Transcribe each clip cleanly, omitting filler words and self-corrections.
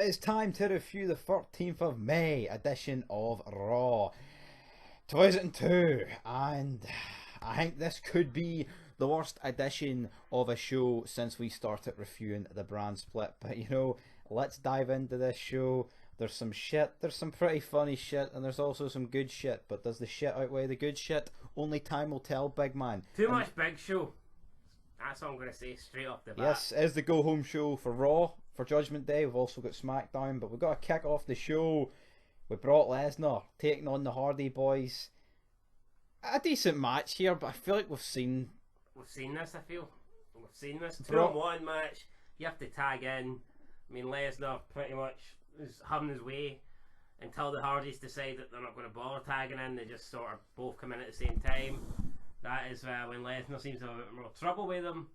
It's time to review the 13th of May edition of Raw 2002, and I think this could be the worst edition of a show since we started reviewing the brand split. But you know, let's dive into this show. There's some shit, there's some pretty funny shit, and there's also some good shit. But does the shit outweigh the good shit? Only time will tell, big man. Too much Big Show. That's what I'm going to say straight off the bat. Yes, it is the go home show for Raw for Judgment Day. We've also got SmackDown, but we've got to kick off the show with Brock Lesnar taking on the Hardy Boys. A decent match here, but I feel like we've seen this. I feel we've seen this 2-on-1 match. You have to tag in. I mean, Lesnar pretty much is having his way until the Hardys decide that they're not going to bother tagging in. They just sort of both come in at the same time. That is when Lesnar seems to have a bit more trouble with them.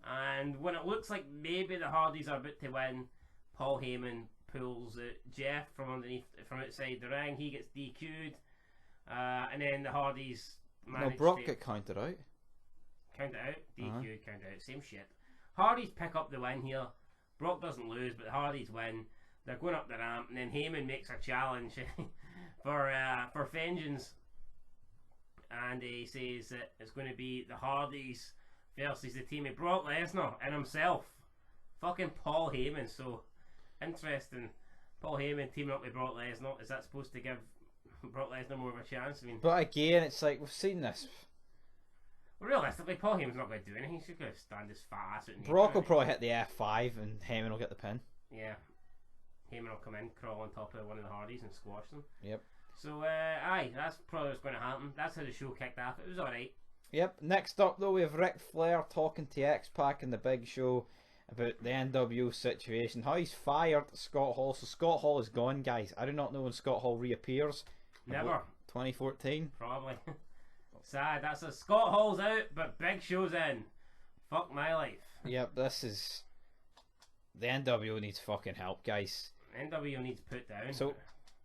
And when it looks like maybe the Hardys are about to win, Paul Heyman pulls Jeff from outside the ring. He gets DQ'd. And then the Hardys manage no, Brock get counted out. Count it out? DQ'd, count it out. Same shit. Hardys pick up the win here. Brock doesn't lose, but the Hardys win. They're going up the ramp, and then Heyman makes a challenge for vengeance. And he says that it's going to be the Hardys versus the team of Brock Lesnar and himself. Fucking Paul Heyman. So, interesting. Paul Heyman teaming up with Brock Lesnar. Is that supposed to give Brock Lesnar more of a chance? I mean, but again, it's like we've seen this. Realistically, Paul Heyman's not going to do anything. He's just going to stand his fat ass out. Brock will probably hit the F5 and Heyman will get the pin. Yeah. Heyman will come in, crawl on top of one of the Hardys and squash them. Yep. So, aye, that's probably what's going to happen. That's how the show kicked off. It was alright. Yep. Next up, though, we have Ric Flair talking to X-Pac in the Big Show about the NWO situation. How he's fired Scott Hall. So Scott Hall is gone, guys. I do not know when Scott Hall reappears. Never. 2014? Probably. Sad. That's a Scott Hall's out, but Big Show's in. Fuck my life. Yep, this is... The NWO needs fucking help, guys. NWO needs put down. So,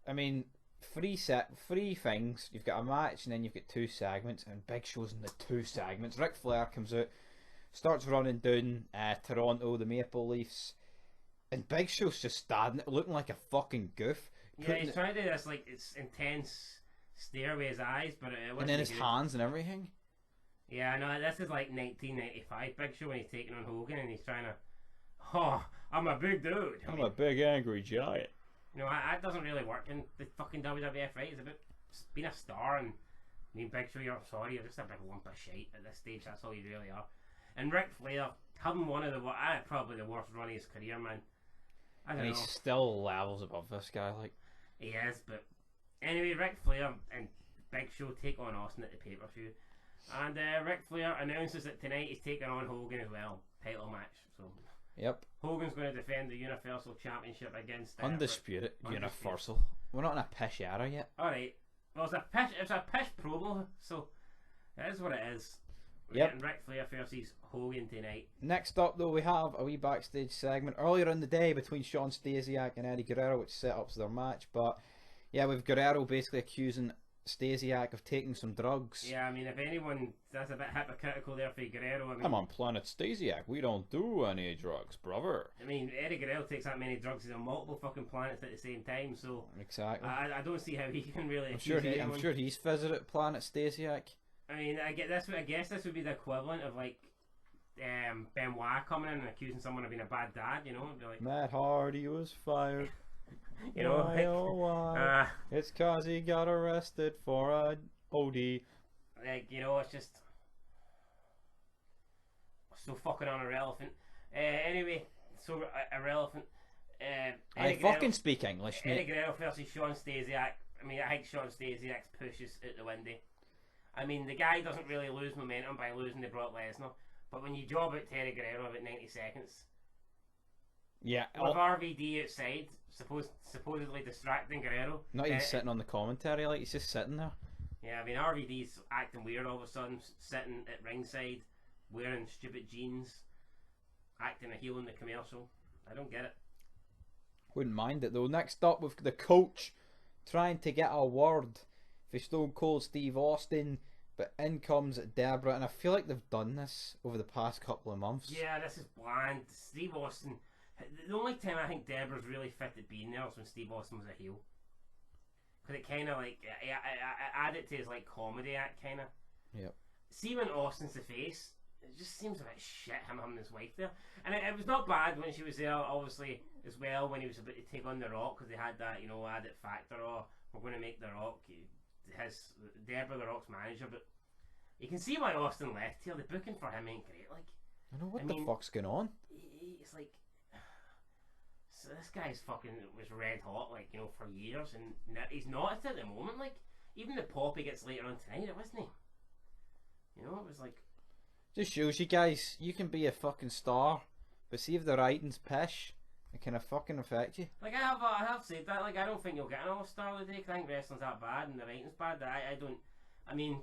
I mean... Three things. You've got a match and then you've got two segments, and Big Show's in the two segments. Ric Flair comes out, starts running down Toronto, the Maple Leafs, and Big Show's just standing looking like a fucking goof. Yeah, he's trying to do this like it's intense stare with his eyes, but it wasn't. And then his hands and everything. Yeah, no, this is like 1995 Big Show when he's taking on Hogan and he's trying to, oh, I'm a big dude. I'm a big angry giant. You know, that doesn't really work in the fucking WWF, right? It's about being a star, and I mean, Big Show, you're sorry, you're just a big lump of shite at this stage. That's all you really are. And Ric Flair, having one of the probably the worst run of his career, man. I don't know. He's still levels above this guy, like. He is, but anyway, Ric Flair and Big Show take on Austin at the pay-per-view, and Ric Flair announces that tonight he's taking on Hogan as well, title match. So. Yep. Hogan's going to defend the Universal Championship against Undisputed Universal. We're not in a pish era yet. Alright. Well, it's a pish promo, so it is what it is. We're getting Ric Flair versus Hogan tonight. Next up, though, we have a wee backstage segment earlier in the day between Shawn Stasiak and Eddie Guerrero, which set up their match. But yeah, with Guerrero basically accusing Stasiak of taking some drugs. Yeah, I mean, if anyone, that's a bit hypocritical there for Guerrero. I mean, I'm on Planet Stasiak. We don't do any drugs, brother. I mean, Eddie Guerrero takes that many drugs on multiple fucking planets at the same time, so exactly. I don't see how he can really. I'm sure he's visited Planet Stasiak. I mean, I guess this would be the equivalent of like Benoit coming in and accusing someone of being a bad dad. You know, it'd be like Matt Hardy was fired. You know, why, oh why? It's cause he got arrested for a OD. Like, you know, it's just so fucking irrelevant. Anyway, so irrelevant. I fucking speak English, mate. Eddie Guerrero versus Shawn Stasiak. I mean, I think Shawn Stasiak's push is out the window. I mean, the guy doesn't really lose momentum by losing to Brock Lesnar, but when you job out Eddie Guerrero about 90 seconds, yeah, with RVD outside, supposedly distracting Guerrero. Not even sitting on the commentary, like he's just sitting there. Yeah, I mean, RVD's acting weird all of a sudden, sitting at ringside, wearing stupid jeans, acting a heel in the commercial. I don't get it. Wouldn't mind it though. Next up, with the coach trying to get a word for Stone Cold Steve Austin, but in comes Deborah, and I feel like they've done this over the past couple of months. Yeah, this is bland. Steve Austin The only time I think Deborah's really fit at being there was when Steve Austin was a heel. Because it kind of like, I add it to his like comedy act kind of. Yep. See when Austin's the face, it just seems a bit shit, him and his wife there. And it was not bad when she was there, obviously, as well, when he was about to take on The Rock, because they had that, you know, added factor, oh, we're going to make The Rock Deborah The Rock's manager, but you can see why Austin left here. The booking for him ain't great, like. I know, what the fuck's going on? It's like, so this guy's fucking was red hot, like, you know, for years, and he's not at the moment, like, even the pop he gets later on tonight, it wasn't he? You know, it was like, just shows you guys, you can be a fucking star, but see if the writing's pish, it can fucking affect you. Like, I have said that, like, I don't think you'll get an all-star today, because I think wrestling's that bad, and the writing's bad, I don't, I mean,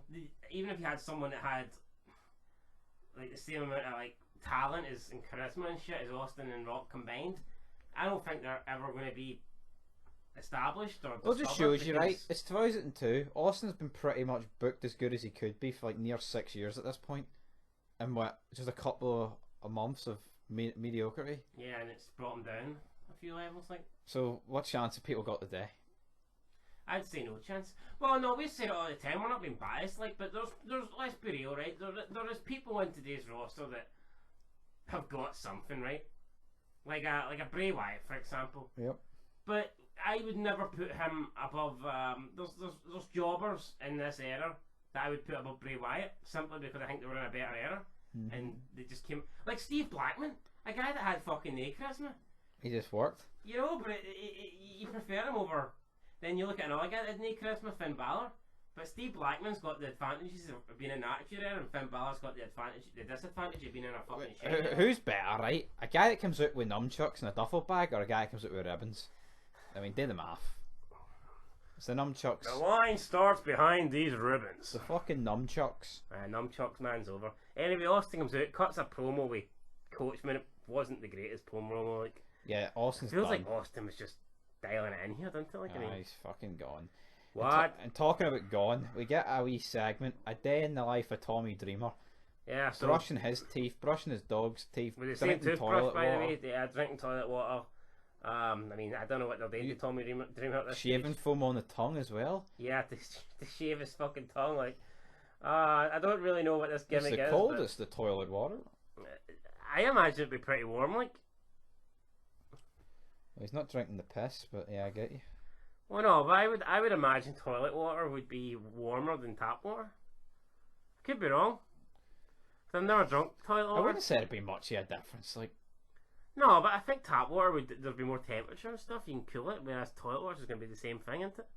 even if you had someone that had, like, the same amount of, like, talent as and charisma and shit as Austin and Rock combined, I don't think they're ever going to be established or. Well, it just shows you, right? It's 2002. Austin's been pretty much booked as good as he could be for like near 6 years at this point, and what, just a couple of months of mediocrity. Yeah, and it's brought him down a few levels, like. So, what chance have people got today? I'd say no chance. Well, no, we say it all the time. We're not being biased, like, but there's let's be real, right? There is people in today's roster that have got something, right? Like a Bray Wyatt, for example. Yep. But I would never put him above. There's jobbers in this era that I would put above Bray Wyatt simply because I think they were in a better era, and they just came like Steve Blackman, a guy that had fucking no charisma. He just worked. You know, but you prefer him over. Then you look at another guy that had no charisma, Finn Balor. But Steve Blackman's got the advantages of being in that attitude era, and Finn Balor's got the disadvantage of being in a fucking shit. Who's better, right? A guy that comes out with nunchucks and a duffel bag, or a guy that comes out with ribbons? I mean, do the math. It's the nunchucks. The line starts behind these ribbons. The fucking nunchucks. Nunchucks man's over. Anyway, Austin comes out, cuts a promo with Coachman. It wasn't the greatest promo, like. Yeah, Austin's feels done. Like Austin was just dialing it in here, doesn't it? Like, I mean, he's fucking gone. What? And talking about gone, we get a wee segment, a day in the life of Tommy Dreamer. Yeah, so brushing his teeth, brushing his dog's teeth, with the same toothbrush, by the way. Yeah, drinking toilet water. I mean, I don't know what they're doing to Tommy Dreamer at this shaving stage. foam on the tongue as well. Yeah, to shave his fucking tongue. Like, I don't really know what this gimmick is. It's the coldest, the toilet water. I imagine it'd be pretty warm, like. Well, he's not drinking the piss, but yeah, I get you. Well, no, but I would imagine toilet water would be warmer than tap water. Could be wrong. I've never drunk toilet water. I wouldn't say it'd be much of a difference, like. No, but I think tap water there'd be more temperature and stuff. You can cool it, whereas toilet water is going to be the same thing, isn't it?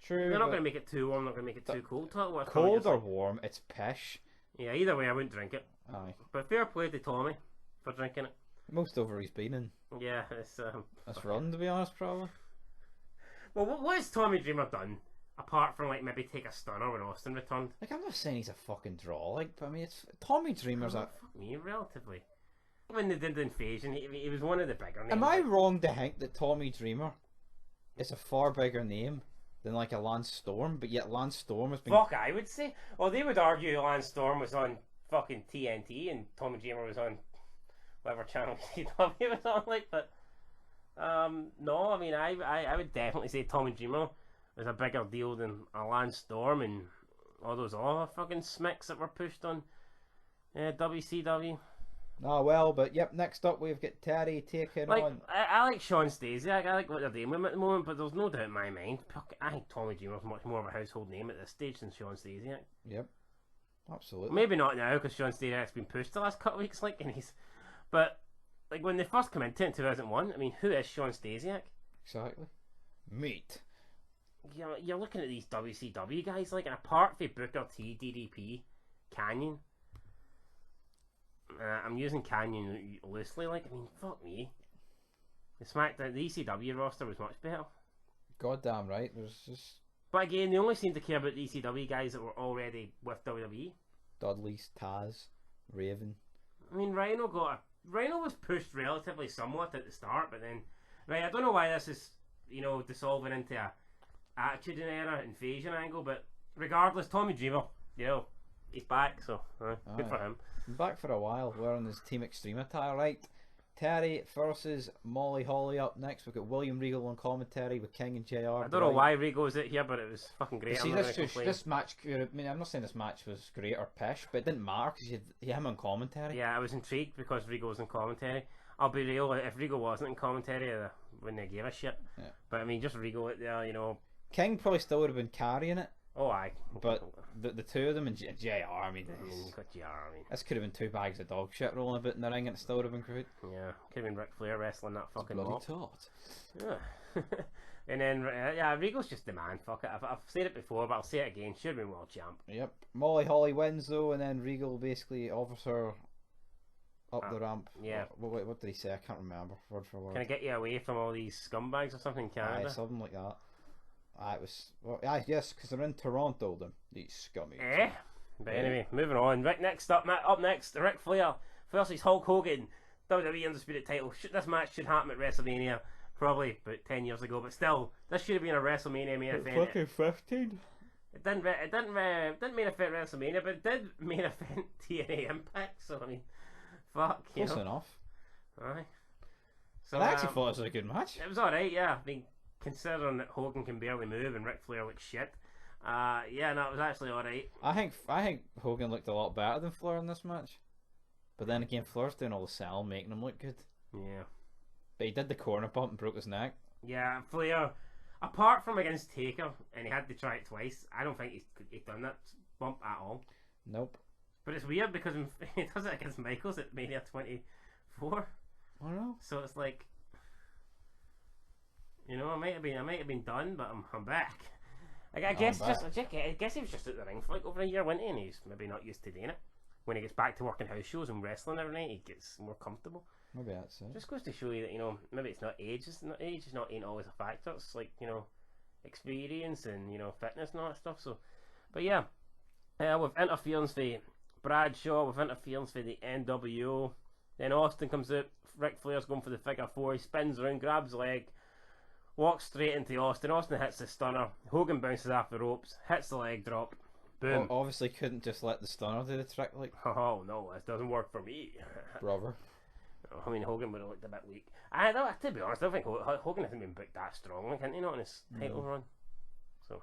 True. They're not going to make it too warm. They're not going to make it too cold. Toilet water. Cold or warm, it's pish. Yeah, either way, I wouldn't drink it. Aye. But fair play to Tommy for drinking it. Most over he's been in. Yeah, it's That's run, to be honest, probably. Well, what has Tommy Dreamer done apart from like maybe take a stunner when Austin returned? Like, I'm not saying he's a fucking draw, like, but I mean, it's Tommy Dreamer's a. Fuck me, relatively. When they did the invasion, he was one of the bigger names. Am I wrong to think that Tommy Dreamer is a far bigger name than like a Lance Storm? But yet Lance Storm has been. Fuck, I would say. Well, they would argue Lance Storm was on fucking TNT and Tommy Dreamer was on whatever channel CW was on, like, but no, I mean, I would definitely say Tommy Dreamer was a bigger deal than a Lance Storm and all those other fucking smicks that were pushed on WCW. Oh well, but yep, next up we've got Terry taking on. I like Sean Stasiak, I like what they're doing with him at the moment, but there's no doubt in my mind, I think Tommy Dreamer's much more of a household name at this stage than Sean Stasiak. Yep, absolutely. Maybe not now, because Sean Stasiak's been pushed the last couple of weeks, like, and he's. But, like, when they first come into it in 2001, I mean, who is Sean Stasiak? Exactly. Meat. You're looking at these WCW guys, like, and apart from Booker T, DDP, Canyon. I'm using Canyon loosely, like, I mean, fuck me. The ECW roster was much better. Goddamn right, there's just. But again, they only seem to care about the ECW guys that were already with WWE. Dudley's, Taz, Raven. I mean, Rhino was pushed relatively somewhat at the start, but then, right, I don't know why this is, you know, dissolving into a Attitude Era invasion angle, but regardless, Tommy Dreamer, you know, he's back, so good for him. Been back for a while, wearing his Team Extreme attire, right? Terry versus Molly Holly up next. We've got William Regal on commentary with King and JR. I don't know why Regal was it here, but it was fucking great. See, this match, I mean, I'm not saying this match was great or pish, but it didn't matter because you had him on commentary. Yeah, I was intrigued because Regal was in commentary. I'll be real, if Regal wasn't in commentary, I wouldn't have gave a shit. Yeah. But I mean, just Regal it there, you know. King probably still would have been carrying it. Oh, aye. But the two of them and JR, I mean, this could have been two bags of dog shit rolling about in the ring and it still would have been great. Yeah, could have been Ric Flair wrestling that fucking bloody tot. Yeah. And then, Regal's just the man, fuck it. I've said it before, but I'll say it again. Should have been world champ. Yep. Molly Holly wins though, and then Regal basically offers her up the ramp. Yeah. What did he say? I can't remember word for word. Can I get you away from all these scumbags or something in Canada? Aye, something like that. It was yes, because they're in Toronto. Them these scummy. But anyway, moving on. Right up next, Ric Flair versus Hulk Hogan, WWE Undisputed title. This match should happen at WrestleMania, probably about 10 years ago. But still, this should have been a WrestleMania main event. Fucking 15. It didn't main event WrestleMania, but it did main event TNA Impact. So I mean, fuck. Close enough. Aye. So I actually thought it was a good match. It was alright, yeah. I mean, considering that Hogan can barely move and Ric Flair looks shit. Yeah, no, it was actually alright. I think Hogan looked a lot better than Flair in this match. But then again, Flair's doing all the selling, making him look good. Yeah. But he did the corner bump and broke his neck. Yeah, Flair, apart from against Taker, and he had to try it twice, I don't think he's done that bump at all. Nope. But it's weird because he does it against Michaels at Mania 24. I don't know. So it's like, you know, I might have been done, but I'm back. Like, I guess he was just at the ring for like over a year, wasn't he? And he's maybe not used to doing it. When he gets back to working house shows and wrestling every night, he gets more comfortable. Maybe that's it. Just goes to show you that, you know, maybe it's not age. Age is not ain't always a factor. It's like, you know, experience and, you know, fitness and all that stuff. So, but yeah, with interference for Bradshaw, with interference for the NWO. Then Austin comes out. Ric Flair's going for the figure four. He spins around, grabs the leg, walks straight into Austin. Austin hits the stunner. Hogan bounces off the ropes, hits the leg drop. Boom. Well, obviously couldn't just let the stunner do the trick, like. Oh no, this doesn't work for me. Brother. I mean, Hogan would have looked a bit weak. To be honest, I don't think Hogan hasn't been booked that strong, like, hasn't he, not in his title run? So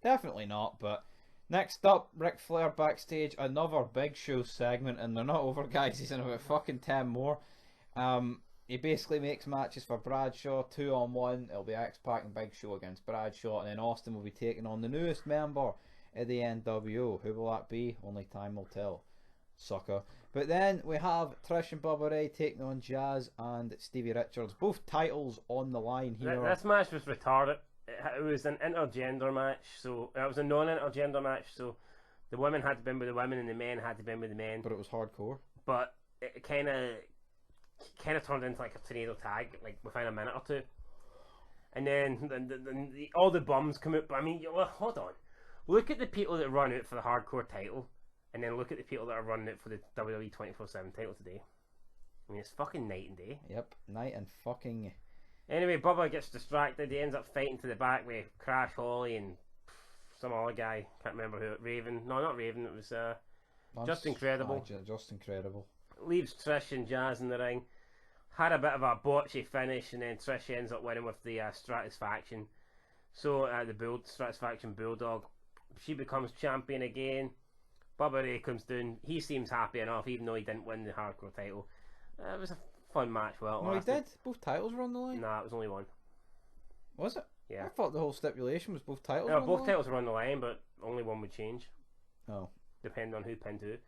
definitely not. But next up, Ric Flair backstage, another Big Show segment, and they're not over, guys. He's in about fucking 10 more. He basically makes matches for Bradshaw, 2-on-1. It'll be X-Pac and Big Show against Bradshaw, and then Austin will be taking on the newest member of the NWO. Who will that be? Only time will tell, sucker. But then we have Trish and Bubba Ray taking on Jazz and Stevie Richards. Both titles on the line here. This match was retarded. It was an intergender match, so it was a non-intergender match. So the women had to be with the women and the men had to be with the men. But it was hardcore. But it kind of turned into like a tornado tag, like within a minute or two. And then all the bums come out. But I mean, hold on. Look at the people that run out for the hardcore title, and then look at the people that are running out for the WWE 24/7 title today. I mean, it's fucking night and day. Yep, night and fucking. Anyway, Bubba gets distracted. He ends up fighting to the back with Crash Holly and some other guy. Can't remember who. Raven. No, not Raven. It was Just Incredible. Just Incredible. Leaves Trish and Jazz in the ring. Had a bit of a botchy finish, and then Trish ends up winning with the Stratisfaction. So the Stratisfaction Bulldog. She becomes champion again. Bubba Ray comes down. He seems happy enough, even though he didn't win the hardcore title. It was a fun match. Well, no, he did. Both titles were on the line. Nah, it was only one. Was it? Yeah. I thought the whole stipulation was both titles. No, both titles were on the line, but only one would change. Oh. Depending on who pinned who.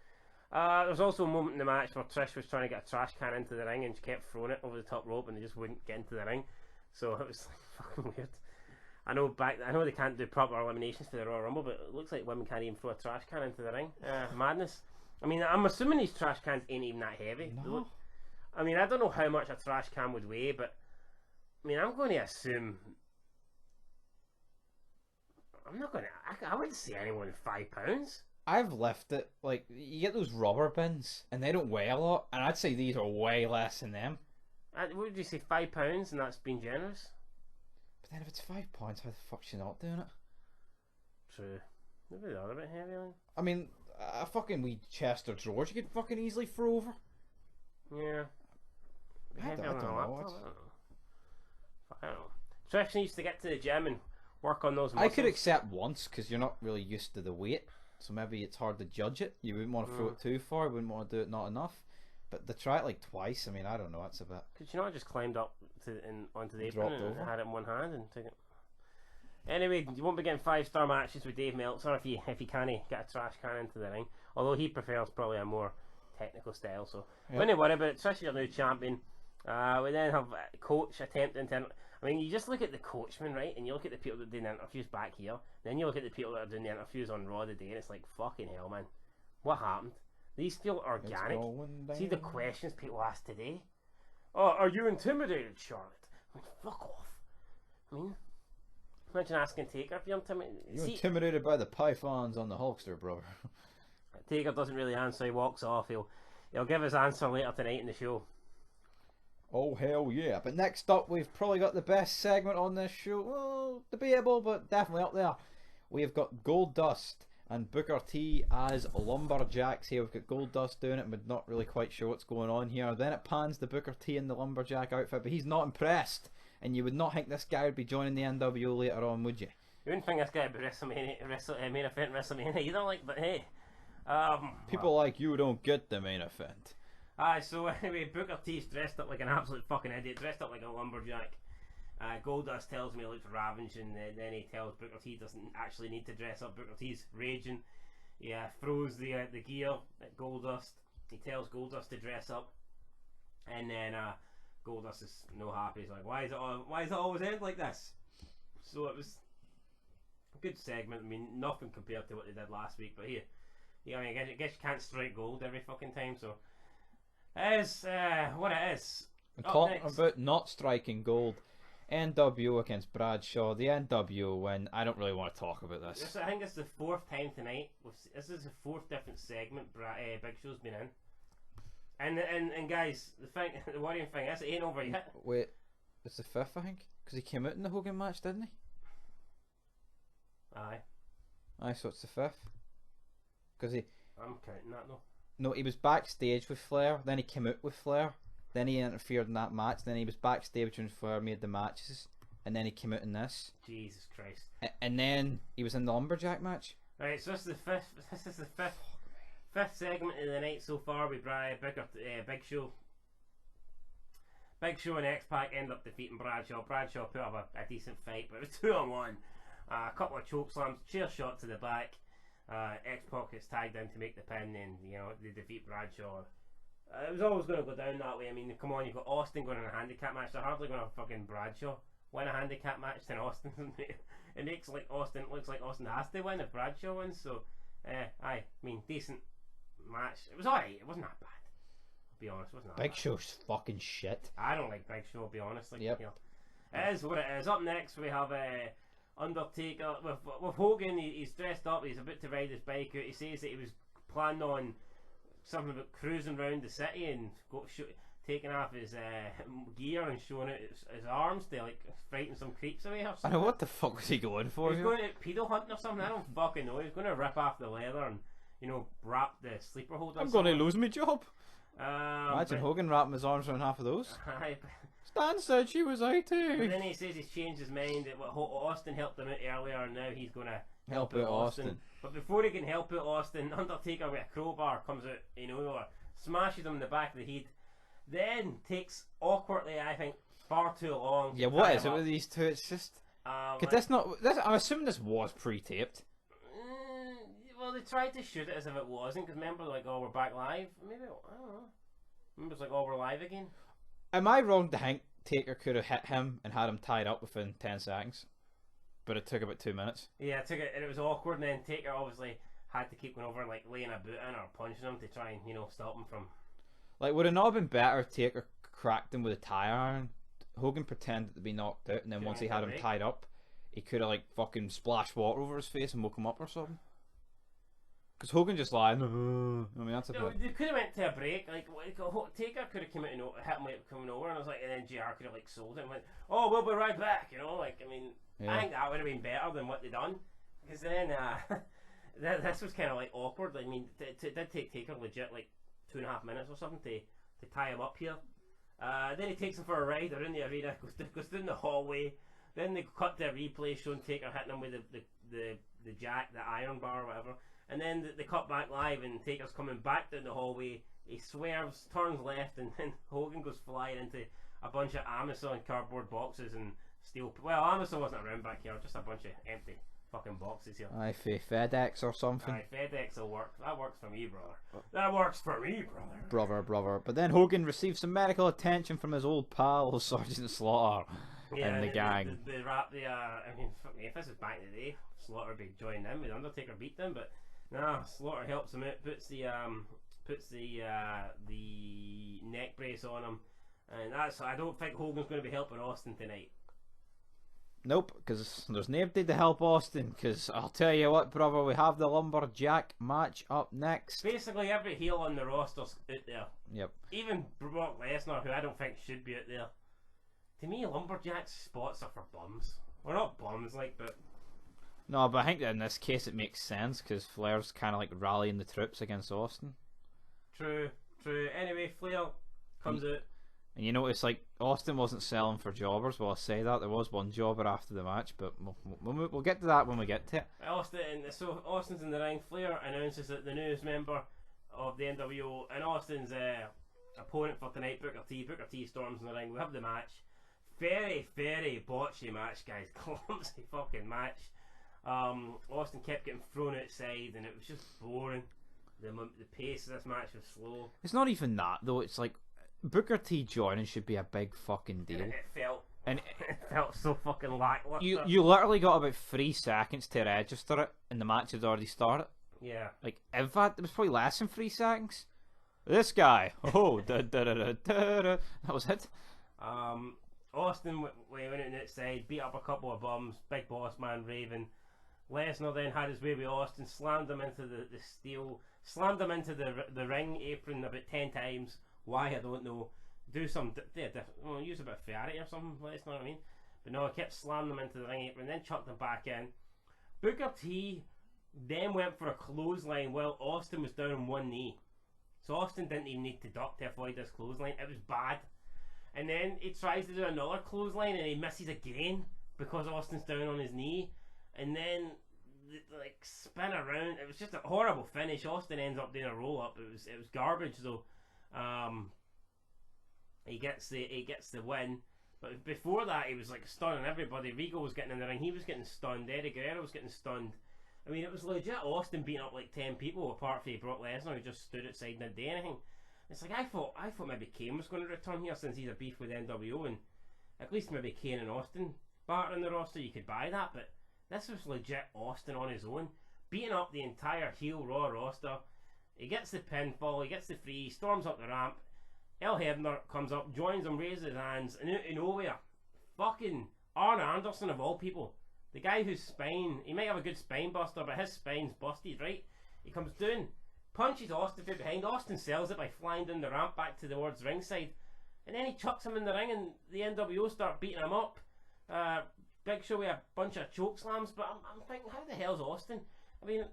There was also a moment in the match where Trish was trying to get a trash can into the ring, and she kept throwing it over the top rope, and they just wouldn't get into the ring. So it was like fucking weird. I know they can't do proper eliminations for the Royal Rumble, but it looks like women can't even throw a trash can into the ring. Madness. I mean, I'm assuming these trash cans ain't even that heavy. No. I mean, I don't know how much a trash can would weigh, but I mean, I'm going to assume. I wouldn't say anyone 5 pounds. I've lifted, like, you get those rubber bins, and they don't weigh a lot, and I'd say these are way less than them. What would you say, 5 pounds, and that's being generous? But then if it's 5 pounds, how the fuck's she not doing it? True. Maybe they are a bit heavy, like. I mean, a fucking wee chest of drawers you could fucking easily throw over. Yeah. heavier don't than a know. laptop. I don't know. Trish needs to get to the gym and work on those muscles. I could accept once because you're not really used to the weight, so maybe it's hard to judge it. You wouldn't want to throw it too far. Wouldn't want to do it not enough. But to try it like twice, I mean, I don't know. That's a bit. Could you not have just climbed up onto the apron Dropped and over. had it in one hand and took it? Anyway, you won't be getting 5-star matches with Dave Meltzer if you can't get a trash can into the ring. Although he prefers probably a more technical style. So Yep. don't worry about it. Trish is your new champion. We then have coach attempting to. I mean, you just look at the coachman, right, and you look at the people that do the interviews back here. Then you look at the people that are doing the interviews on Raw today, and it's like fucking hell, man. What happened? These feel organic. See the questions people ask today. Oh, are you intimidated, Charlotte? I mean, fuck off. I mean, imagine asking Taker if you're intimidated. You're intimidated by the pythons on the Hulkster, brother. Taker doesn't really answer. He walks off. He'll give his answer later tonight in the show. Oh hell yeah! But next up, we've probably got the best segment on this show. Well, debatable, but definitely up there. We have got Goldust and Booker T as Lumberjacks here. We've got Goldust doing it, and we're not really quite sure what's going on here. Then it pans to Booker T in the Lumberjack outfit, but he's not impressed. And you would not think this guy would be joining the NWO later on, would you? You wouldn't think this guy would be WrestleMania, main event WrestleMania either, like, but hey. People like you don't get the main event. So anyway, Booker T's dressed up like an absolute fucking idiot, dressed up like a lumberjack. Goldust tells me he looks ravaged, and then he tells Booker T doesn't actually need to dress up. Booker T's raging. He throws the gear at Goldust. He tells Goldust to dress up, and then Goldust is no happy. He's like, why is it always end like this? So it was a good segment. I mean, nothing compared to what they did last week, but here, I mean, I guess you can't strike gold every fucking time, so. It is what it is. Talking about not striking gold, NWO against Bradshaw. The NWO win. I don't really want to talk about this. I think it's the 4th time tonight. This is the 4th different segment Big Show's been in. And guys, the worrying thing is it ain't over yet. Wait, it's the 5th, I think, because he came out in the Hogan match, didn't he? Aye, so it's the 5th. Because I'm counting that though. No, he was backstage with Flair, then he came out with Flair, then he interfered in that match, then he was backstage when Flair made the matches, and then he came out in this. Jesus Christ. And then he was in the Lumberjack match. Right, so this is the fifth segment of the night so far with Big Show. Big Show and X-Pac end up defeating Bradshaw. Bradshaw put up a decent fight, but it was 2-on-1. A couple of choke slams, chair shot to the back. X-Pac gets tagged in to make the pin, and they defeat Bradshaw. It was always going to go down that way. I mean, come on, you've got Austin going in a handicap match. They're hardly going to fucking Bradshaw win a handicap match than Austin. It makes looks like Austin has to win if Bradshaw wins. So, I mean, decent match. It was alright. It wasn't that bad. I'll be honest, it wasn't that Big bad. Show's fucking shit. I don't like Big Show. I'll be honest. Like, yep. It is what it is. Up next, we have Undertaker with Hogan. He's dressed up. He's about to ride his bike out. He says that he was planning on something about cruising around the city and taking off his gear and showing out his arms to like frighten some creeps away or something. I know, what the fuck was he going for? He was going to pedo hunt or something. I don't fucking know. He was going to rip off the leather and wrap the sleeper holder. I'm going to lose my job. Imagine but Hogan wrapping his arms around half of those. Stan said she was 80. But then he says he's changed his mind. That Austin helped him out earlier, and now he's going to help out Austin. But before he can help out Austin, Undertaker with a crowbar comes out, smashes him in the back of the head. Then takes awkwardly, I think, far too long. Yeah, what is it with these two? It's just. Could this not? I'm assuming this was pre-taped. Well, they tried to shoot it as if it wasn't, because remember, like, we're back live. Maybe, I don't know. Remember, it's like, we're live again. Am I wrong to think Taker could have hit him and had him tied up within 10 seconds? But it took about 2 minutes. Yeah, it took it, and it was awkward, and then Taker obviously had to keep going over and like laying a boot in or punching him to try and stop him from. Like, would it not have been better if Taker cracked him with a tire iron? Hogan pretended to be knocked out, and then once he had him tied up, he could have like fucking splashed water over his face and woke him up or something. Because Hogan just lied. I mean, that's a bit. They could have went to a break. Like Taker could have come out and hit him like coming over, and I was like, and then JR could have like sold it and went, "Oh, we'll be right back." Like, I mean, I think that would have been better than what they done. Because then this was kind of like awkward. I mean, it did take Taker legit like 2.5 minutes or something to tie him up here. Then he takes him for a ride around the arena, goes down the hallway. Then they cut to a replay showing Taker hitting him with the jack, the iron bar or whatever. And then they cut back live and Taker's coming back down the hallway. He swerves, turns left, and then Hogan goes flying into a bunch of Amazon cardboard boxes and steel. Well, Amazon wasn't around back here, just a bunch of empty fucking boxes here. Aye, for FedEx or something. Aye, FedEx will work. That works for me, brother. That works for me, Brother. But then Hogan receives some medical attention from his old pal, Sergeant Slaughter, and the gang. I mean, fuck me, if this is back in the day, Slaughter would be joining them with Undertaker beat them, but no, Slaughter helps him out, puts the neck brace on him, and that's. I don't think Hogan's going to be helping Austin tonight. Nope, because there's nobody to help Austin, because I'll tell you what, brother, we have the Lumberjack match up next. Basically, every heel on the roster's out there. Yep. Even Brock Lesnar, who I don't think should be out there. To me, Lumberjack's spots are for bums. Well, not bums, like, but... No, but I think that in this case it makes sense, because Flair's kind of like rallying the troops against Austin. True. Anyway, Flair comes out. And you notice, like, Austin wasn't selling for jobbers. Well, I say that there was one jobber after the match, but we'll get to that when we get to it. So Austin's in the ring. Flair announces that the newest member of the NWO and Austin's opponent for tonight, Booker T storms in the ring. We have the match. Very, very botchy match, guys. Clumsy fucking match. Austin kept getting thrown outside, and it was just boring. The pace of this match was slow. It's not even that though. It's like Booker T joining should be a big fucking deal. It felt so fucking lackluster. You literally got about 3 seconds to register it, and the match had already started. Yeah. Like, in fact, it was probably less than 3 seconds. This guy. Oh, that was it. Austin went out outside, beat up a couple of bums. Big Boss Man Raven. Lesnar then had his way with Austin, slammed him into the steel, slammed him into the ring apron about 10 times. Why, I don't know. Use a bit of Ferrari or something, Lesnar, what I mean. But no, I kept slamming him into the ring apron, then chucked him back in. Booker T then went for a clothesline while Austin was down on one knee. So Austin didn't even need to duck to avoid this clothesline. It was bad. And then he tries to do another clothesline and he misses again because Austin's down on his knee. And then like spin around. It was just a horrible finish. Austin ends up doing a roll up. It was garbage though. He gets the win. But before that, he was like stunning everybody. Regal was getting in the ring. He was getting stunned. Eddie Guerrero was getting stunned. I mean, it was legit Austin beating up like 10 people apart from Brock Lesnar, who just stood outside and didn't do anything. It's like I thought maybe Kane was going to return here since he's a beef with NWO, and at least maybe Kane and Austin battering the roster, you could buy that. But this was legit Austin on his own, beating up the entire heel Raw roster. He gets the pinfall, he gets the free, storms up the ramp. El Hebner comes up, joins him, raises his hands, and out of nowhere, fucking Arn Anderson of all people, the guy whose spine, he might have a good spine buster, but his spine's busted, right? He comes down, punches Austin from behind. Austin sells it by flying down the ramp back towards ringside, and then he chucks him in the ring, and the NWO start beating him up. Big Show with a bunch of choke slams, but I'm thinking, how the hell's Austin? I mean,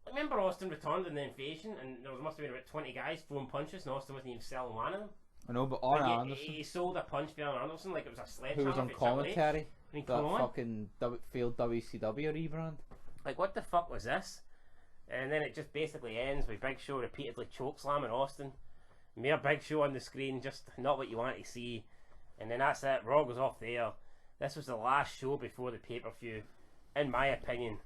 remember Austin returned in the invasion, and there must have been about 20 guys throwing punches, and Austin wasn't even selling one of them. I know, but Arn Anderson, he sold a punch for Arn Anderson like it was a sledgehammer. Who was on commentary? I mean, that fucking failed WCW rebrand. Like, what the fuck was this? And then it just basically ends with Big Show repeatedly chokeslamming Austin. Mere Big Show on the screen, just not what you want to see. And then that's it. Raw goes off there. This was the last show before the pay-per-view, in my opinion.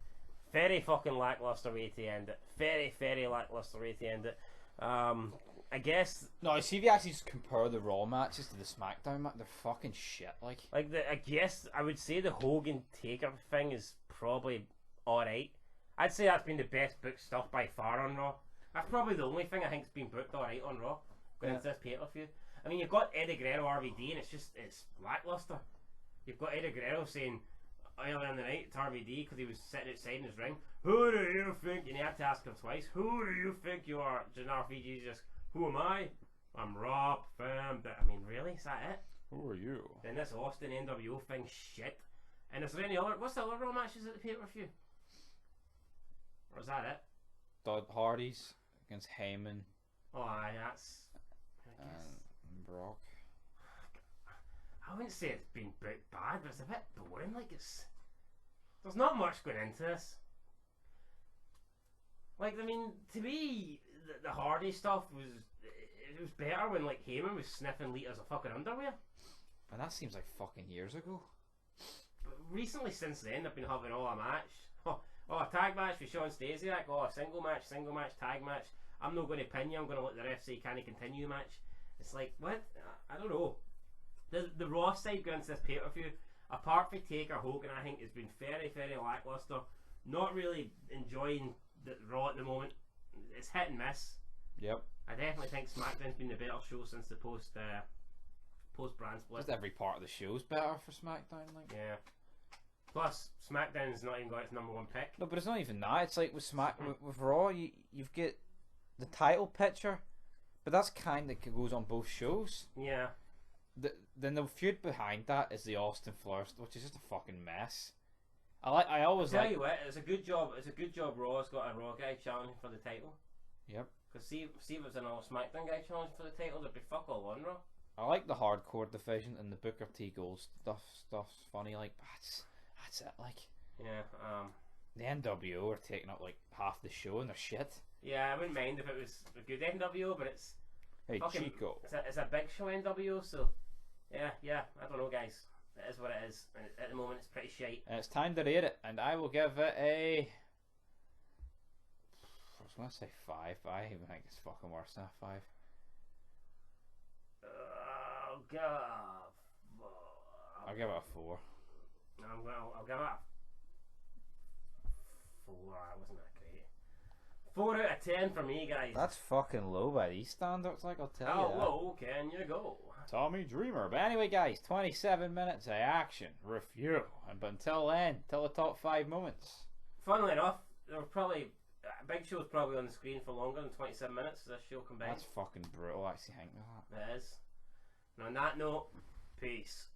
Very fucking lackluster way to end it. Very, very lackluster way to end it. I guess. No, see if you actually just compare the Raw matches to the SmackDown match, they're fucking shit. I guess I would say the Hogan Taker thing is probably alright. I'd say that's been the best booked stuff by far on Raw. That's probably the only thing I think's been booked alright on Raw. Going into this pay-per-view. I mean, you've got Eddie Guerrero RVD, and it's lackluster. You've got Eddie Guerrero saying earlier in the night to RVD because he was sitting outside in his ring, who do you think, and you have to ask him twice, who do you think you are? And RVD just, who am I? I'm Rob Fam. I mean, really? Is that it? Who are you? Then this Austin NWO thing, shit. And is there any other, what's the other Raw matches at the pay-per-view? Or is that it? Hardy's against Heyman. Oh aye, that's... And Brock. wouldn't say it's been bad, but it's a bit boring. Like there's not much going into this. Like, I mean, to me, the Hardy stuff was better when like Heyman was sniffing liters of fucking underwear. And that seems like fucking years ago. But recently, since then, they've been having a match. Oh, a tag match with Sean Stasiak. Oh, a single match, tag match. I'm not going to pin you. I'm going to let the ref say, can he continue match? It's like, what? I don't know. The Raw side going into this pay-per-view, apart from Taker, Hogan, I think has been very, very lackluster. Not really enjoying the Raw at the moment. It's hit and miss. Yep. I definitely think SmackDown's been the better show since the post brand split. Just every part of the show's better for SmackDown, like. Yeah. Plus, SmackDown's not even got its #1 pick. No, but it's not even that. It's like with with Raw, you've got the title picture, but that's kind of goes on both shows. Yeah. Then the feud behind that is the Austin Flair, which is just a fucking mess. I always tell you what, it's a good job. It's a good job. Raw's got a Raw guy challenging for the title. Yep. Because see if it was another SmackDown guy challenging for the title, there'd be fuck all on Raw. I like the hardcore division and the Booker T Gold stuff's funny. Like that's it. Like yeah. The NWO are taking up like half the show and they're shit. Yeah, I wouldn't mind if it was a good NWO, but it's fucking, Chico. It's a big show NWO, so yeah. I don't know, guys. It is what it is, and at the moment it's pretty shite. And it's time to rate it, and I will give it a. I was gonna say 5, but I even think it's fucking worse than a 5. Oh god. I'll give it a 4. I'll give it a 4. That wasn't that great. 4 out of 10 for me, guys. That's fucking low by these standards, like I'll tell you. How low can you go? Tommy Dreamer. But anyway, guys, 27 minutes of action, review, but until then, till the top 5 moments. Funnily enough, there were probably Big Show's probably on the screen for longer than 27 minutes. This show combined. That's fucking brutal. I actually think that. It is. And on that note, peace.